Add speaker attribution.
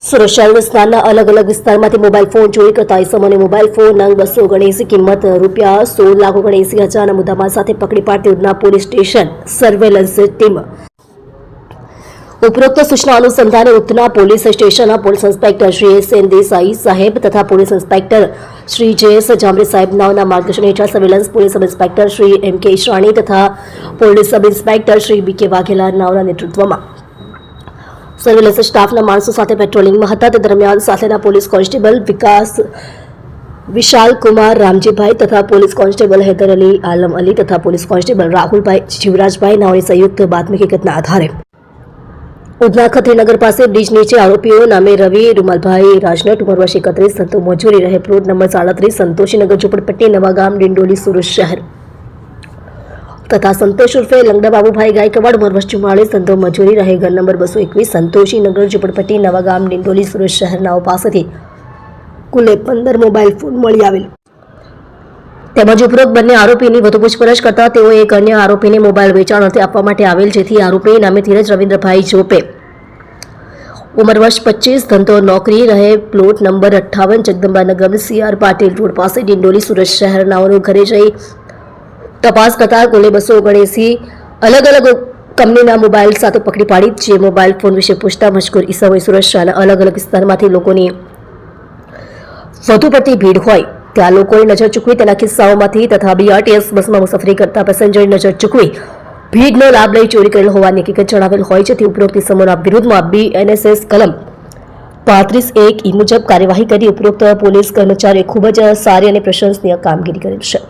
Speaker 1: સુરત શહેર વિસ્તારના અલગ અલગ વિસ્તારમાંથી મોબાઈલ ફોન ચોરી કરતા ઇસમોને મોબાઈલ ફોન નંગ 279 કિંમત ₹16,79,000 મુદ્દામાલ સાથે પકડી પાડતી Udhna police station surveillance team ઉપરોક્ત સૂચના અનુસંધાને ઉધના પોલીસ સ્ટેશનના police inspector Shri S N. Desai સાહેબ તથા police inspector Shri J S. Jamre સાહેબ નાઓના માર્ગદર્શન હેઠળ surveillance police sub inspector Shri M K. Ishrani તથા police sub inspector Shri B K. Vaghela નાઓના નેતૃત્વમાં સર્વેલન્સ સ્ટાફના માણસો સાથે પેટ્રોલિંગમાં હતા તે દરમિયાન સાથેના પોલીસ કોન્સ્ટેબલ વિશાલ કુમાર રામજીભાઈ તથા પોલીસ કોન્સ્ટેબલ હૈદર અલી આલમ અલી તથા પોલીસ કોન્સ્ટેબલ રાહુલભાઈ જીવરાજભાઈ નાઓની સંયુક્ત બાતમી હકીકતના આધારે ઉધના ખત્રીનગર પાસે બ્રિજ નીચે આરોપીઓ નામે રવિ રૂમાલભાઈ રાજનટ ઉંમર વર્ષ 31 સંતો મજૂરી રહે પ્લોટ નંબર 37 સંતોષીનગર ઝુંપડપટ્ટી નવાગામ ડિંડોલી સુરત શહેર તથા સંતોષ ઉર્ફે લંગડા બાબુભાઈ ગાયકવાડ ઉંમર વર્ષ 44 સંતો મજૂરી રહે ઘર નંબર 221 સંતોષીનગર ઝુંપડપટ્ટી નવાગામ ડિંડોલી સુરત શહેરનાઓ પાસેથી કુલ 15 મોબાઈલ ફોન મળી આવેલ તેમજ ઉપરોક્ત બંને આરોપીની વધુ પૂછપરછ કરતા તેઓ એક અન્ય આરોપીને મોબાઈલ વેચાણ અર્થે આપવા માટે આવેલ જેથી આરોપી નામે ધીરજ રવિન્દ્રભાઈ જોપે ઉંમર વર્ષ 25 ધંધો નોકરી રહે plot number 58 જગદંબાનગર CR Patil road પાસે ડિંડોલી સુરત શહેરનાઓનું ઘરે જઈ તપાસ કરતા કુલ 279 અલગ અલગ કંપનીના મોબાઈલ સાથે પકડી પાડી જે મોબાઈલ ફોન વિશે પૂછતા મજકૂર ઈસમોએ સુરત શહેરના અલગ અલગ વિસ્તારમાંથી લોકોની વધુ પડતી ભીડ હોય ત્યાં લોકોની નજર ચૂકવી તેના કિસ્સાઓમાંથી તથા BRTS બસમાં મુસાફરી કરતા પેસેન્જરની નજર ચૂકવી ભીડનો લાભ લઈ ચોરી કરેલ હોવાની હકીકત જણાવેલ હોય જેથી ઉપરોક્ત ઇસમોના વિરુદ્ધમાં BNSS કલમ 35(1) મુજબ કાર્યવાહી કરી ઉપરોક્ત પોલીસ કર્મચારીએ ખૂબ જ સારી અને પ્રશંસનીય કામગીરી કરેલ છે.